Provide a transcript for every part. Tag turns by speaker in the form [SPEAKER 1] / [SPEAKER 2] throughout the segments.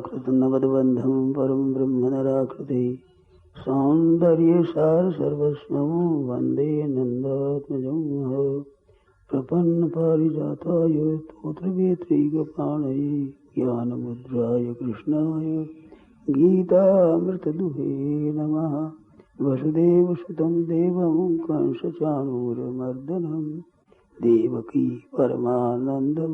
[SPEAKER 1] प्राकृत नगदबंधम परम ब्रह्म नराकृति सौंदर्य सार सर्वस्वं वंदे नंदात्मजं प्रपन्न पारिजाताय तोत्रवेत्रैकपाणये ज्ञानमुद्राय कृष्णाय गीतामृतदुहे नमः। वसुदेवसुतं देवं कंसचाणूरमर्दनं देवकी परमानन्दं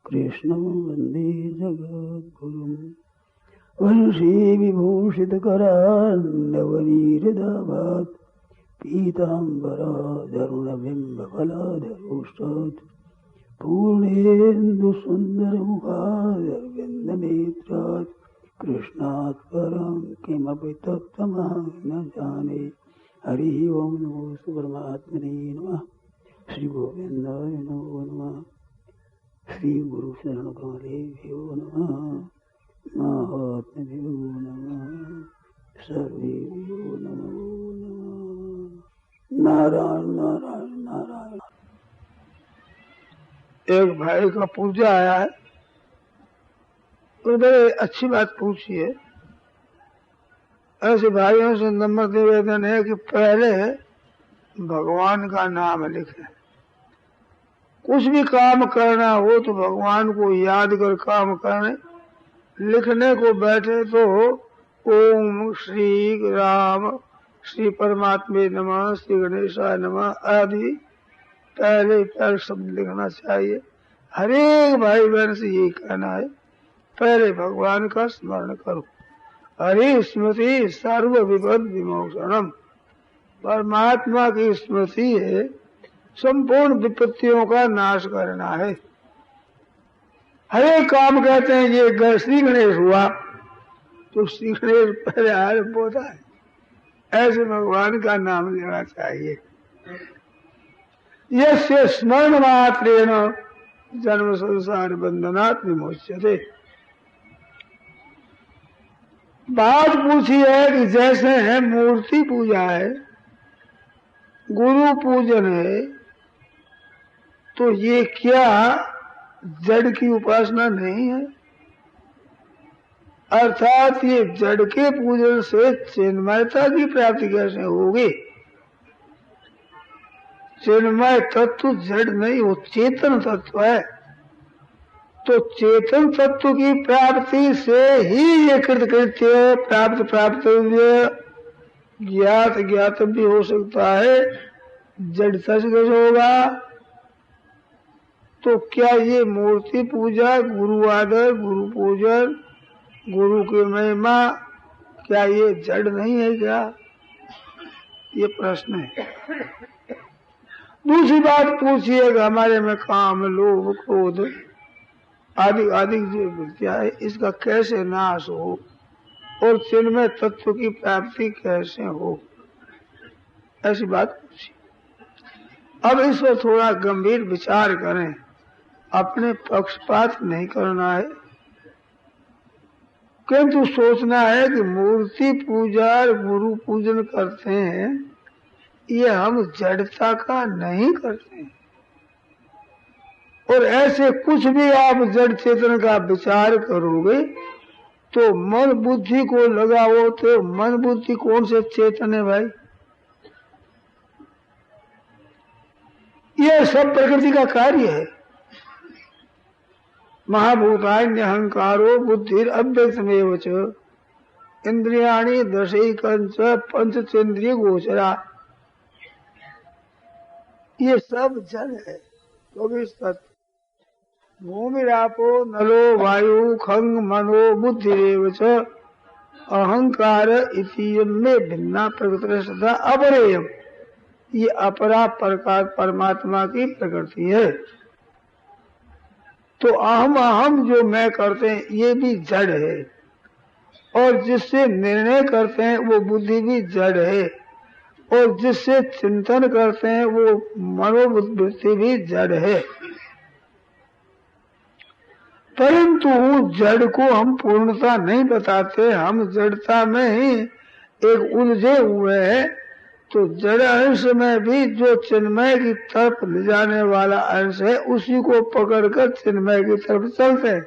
[SPEAKER 1] कृष्णं वन्दे जगद्गुरुम्। वंशी विभूषितकरान्नवनीरदाभात् पीताम्बराधरुणबिम्बफलाधरोष्टात् पूर्णेन्दुसुन्दरमुखादरविन्दनेत्रात् कृष्णात् परं किमपि तत्त्वमहं न जाने। हरिः ओं नमो परमात्मने नमः। श्री गोविन्दाय नमो नमः। श्री गुरु शरण कमलेभ्यो नमः। महात्म्यो नमः। सर्वेभ्यो नमो नमः। नारायण नारायण नारायण।
[SPEAKER 2] एक भाई का पूजा आया है, तो बड़े अच्छी बात पूछी है। ऐसे भाइयों से नम्र निवेदन है कि पहले भगवान का नाम लिखें। कुछ भी काम करना हो तो भगवान को याद कर काम करें। लिखने को बैठे तो ओम श्री राम, श्री परमात्मे नमः, श्री गणेशाय नमः आदि पहले शब्द लिखना चाहिए। हर एक भाई बहन से यही कहना है, पहले भगवान का स्मरण करो। हरि स्मृति सर्व विपद विमोचनम। परमात्मा की स्मृति है, संपूर्ण विपत्तियों का नाश करना है। हर एक काम कहते हैं ये श्री गणेश हुआ तो श्री गणेश पहले आरंभ होता है। ऐसे भगवान का नाम लेना चाहिए। यस्य स्मरण मात्रेण जन्म संसार बंधनात् विमोच्यते। बात पूछी है कि जैसे है मूर्ति पूजा है, गुरु पूजन है, तो ये क्या जड़ की उपासना नहीं है? अर्थात ये जड़ के पूजन से चिन्मयता की प्राप्ति कैसे होगी? चिन्मय तत्व जड़ नहीं, वो चेतन तत्व है। तो चेतन तत्व की प्राप्ति से ही ये कृतकृत्य प्राप्त ज्ञात ज्ञातव्य हो सकता है। जड़ सच होगा तो क्या ये मूर्ति पूजा, गुरु आदर, गुरु पूजन, गुरु की महिमा, क्या ये जड़ नहीं है क्या? ये प्रश्न है। दूसरी बात पूछिएगा, हमारे में काम, लोभ, क्रोध आदि आदि जो वृत्तियां है, इसका कैसे नाश हो और चिन्मय तत्व की प्राप्ति कैसे हो, ऐसी बात पूछी। अब इस पर थोड़ा गंभीर विचार करें। अपने पक्षपात नहीं करना है, किंतु सोचना है कि मूर्ति पूजा और गुरु पूजन करते हैं, ये हम जड़ता का नहीं करते हैं। और ऐसे कुछ भी आप जड़ चेतन का विचार करोगे तो मन बुद्धि को लगाओ तो मन बुद्धि कौन से चेतन है भाई? यह सब प्रकृति का कार्य है। महाभूतान्य अहंकारो बुद्धिर अव्यक्तमेव च इंद्रियाणि दशैकंच पंचचेंद्रिय गोचरा। ये सब जड़ है। तो भूमिरापो नलो वायु खंग मनो बुद्धिरेव च अहंकार इति में भिन्ना प्रकृति सदा अपरेयम। ये अपरा प्रकार परमात्मा की प्रकृति है। तो अहम अहम जो मैं करते हैं ये भी जड़ है, और जिससे निर्णय करते हैं वो बुद्धि भी जड़ है, और जिससे चिंतन करते हैं वो मनोवृत्ति भी जड़ है। परंतु जड़ को हम पूर्णता नहीं बताते, हम जड़ता में ही एक उलझे हुए हैं। तो जड़ अंश में भी जो चिन्मय की तरफ ले जाने वाला अंश है, उसी को पकड़कर चिन्मय की तरफ चलते हैं।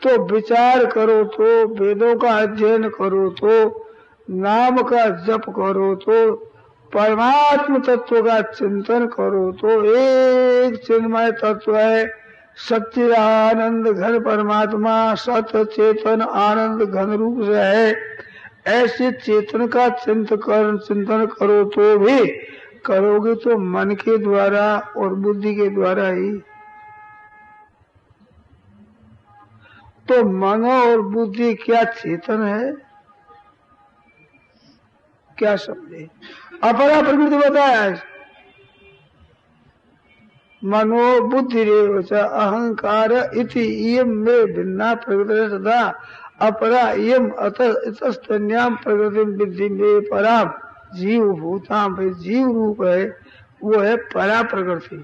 [SPEAKER 2] तो विचार करो, तो वेदों का अध्ययन करो, तो नाम का जप करो, तो परमात्म तत्व का चिंतन करो, तो एक चिन्मय तत्व है, सच्चिदानंद घन परमात्मा सत चेतन आनंद घन रूप से है। ऐसे चेतन का चिंतन करो, तो भी करोगे तो मन के द्वारा और बुद्धि के द्वारा ही। तो मन और बुद्धि क्या चेतन है? क्या समझे? अपरा प्रकृति बताया है। मनो बुद्धि रेवच अहंकार इति इयम में भिन्ना प्रकृति सदा अपरा इयम अतस्तन्याम प्रकृति विद्धि में पराम जीव भूताम। जीव रूप है वो है परा प्रकृति।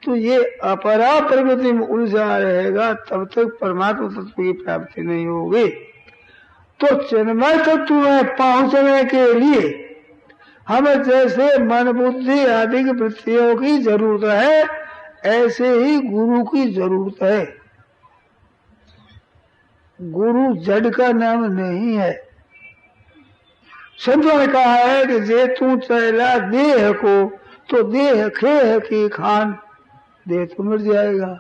[SPEAKER 2] तो ये अपरा प्रकृति में उलझा रहेगा तब तक परमात्मा तत्व की प्राप्ति नहीं होगी। तो चिन्मय तत्व में पहुंचने के लिए हमें जैसे मन बुद्धि आदि की वृत्तियों की जरूरत है, ऐसे ही गुरु की जरूरत है। गुरु जड़ का नाम नहीं है। संतों ने कहा है कि जे तू चला देह को तो देह खेह की खान, देह तो मिट जाएगा।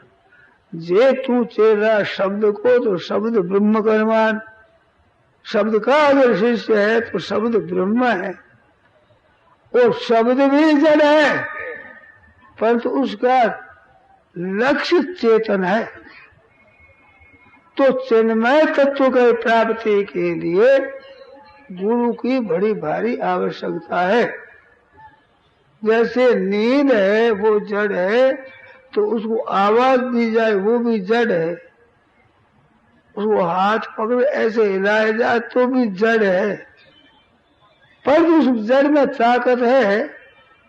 [SPEAKER 2] जे तू चेला शब्द को तो शब्द ब्रह्म कर्मान। शब्द का अगर शिष्य है तो शब्द ब्रह्म है और शब्द भी जड़ है, परंतु उसका लक्ष्य चेतन है। तो चिन्मय तत्व की प्राप्ति के लिए गुरु की बड़ी भारी आवश्यकता है। जैसे नींद है वो जड़ है, तो उसको आवाज दी जाए वो भी जड़ है। उसको हाथ पकड़ ऐसे हिलाया जाए तो भी जड़ है, पर उस जड़ में ताकत है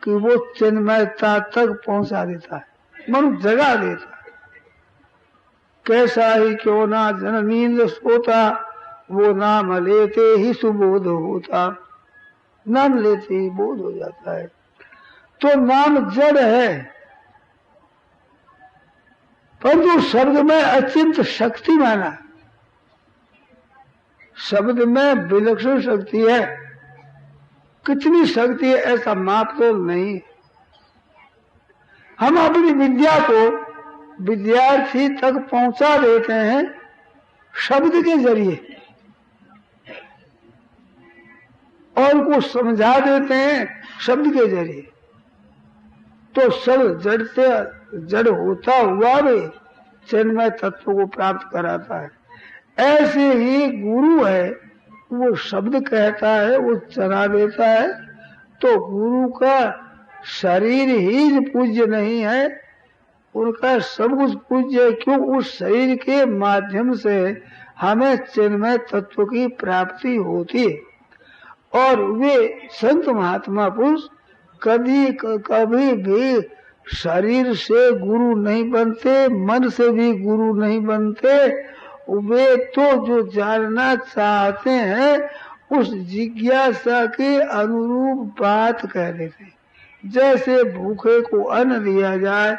[SPEAKER 2] कि वो चिन्मयता तक पहुंचा देता है, मन जगा देता है। कैसा ही क्यों ना जन नींद सोता, वो नाम लेते ही सुबोध होता। नाम लेते ही बोध हो जाता है। तो नाम जड़ है, परंतु शब्द में अचिंत शक्ति माना। शब्द में विलक्षण शक्ति है। कितनी शक्ति है ऐसा माप तो नहीं। हम अपनी विद्या को विद्यार्थी तक पहुंचा देते हैं शब्द के जरिए और उनको समझा देते हैं शब्द के जरिए। तो शब्द जड़ से जड़ होता हुआ भी चिन्मय तत्व को प्राप्त कराता है। ऐसे ही गुरु है, वो शब्द कहता है, वो चला देता है। तो गुरु का शरीर ही पूज्य नहीं है, उनका सब कुछ पूज्य है। क्यों? उस शरीर के माध्यम से हमें चिन्मय तत्व की प्राप्ति होती है। और वे संत महात्मा पुरुष कभी भी शरीर से गुरु नहीं बनते, मन से भी गुरु नहीं बनते। वे तो जो जानना चाहते हैं उस जिज्ञासा के अनुरूप बात कह देते। जैसे भूखे को अन्न दिया जाए,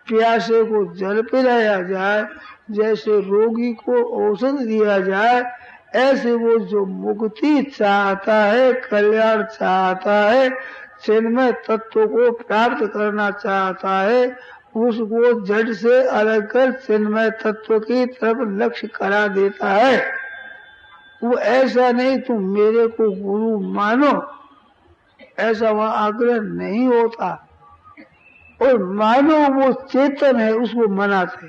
[SPEAKER 2] प्यासे को जल पिलाया जाए, जैसे रोगी को औषध दिया जाए, ऐसे वो जो मुक्ति चाहता है, कल्याण चाहता है, चिन्मय तत्व को प्राप्त करना चाहता है, उसको जड़ से अलग कर चिन्मय तत्व की तरफ लक्ष्य करा देता है। वो ऐसा नहीं तुम मेरे को गुरु मानो, ऐसा वहां आग्रह नहीं होता। और मानो वो चेतन है उसको मनाते।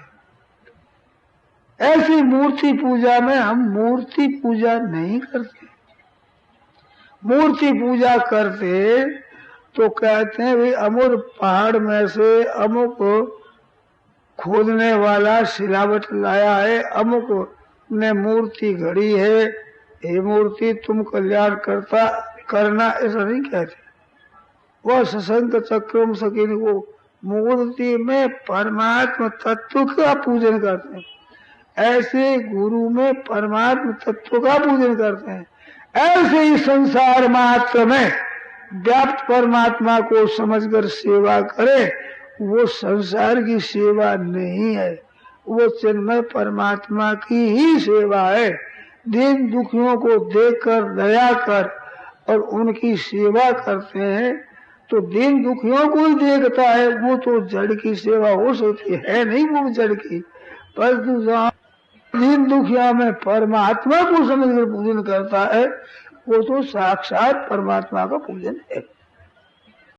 [SPEAKER 2] ऐसी मूर्ति पूजा में हम मूर्ति पूजा नहीं करते। मूर्ति पूजा करते तो कहते हैं भाई अमुक पहाड़ में से अमुक खोदने वाला सिलावट लाया है, अमुक ने मूर्ति घड़ी है, ये मूर्ति तुम कल्याण करना, ऐसा नहीं कहते। वह सशंक चक्रम सकीन को मूर्ति में परमात्मा तत्व का पूजन करते हैं। ऐसे गुरु में परमात्मा तत्व का पूजन करते हैं। ऐसे ही संसार मात्र में व्याप्त परमात्मा को समझकर सेवा करे, वो संसार की सेवा नहीं है, वो चिन्मय परमात्मा की ही सेवा है। दीन दुखियों को देखकर दया कर और उनकी सेवा करते हैं तो दीन दुखियों को ही देखता है। वो तो जड़ की सेवा हो सकती है नहीं वो जड़ की, परंतु जहाँ दीन दुखिया में परमात्मा को समझकर पूजन करता है वो तो साक्षात परमात्मा का पूजन है।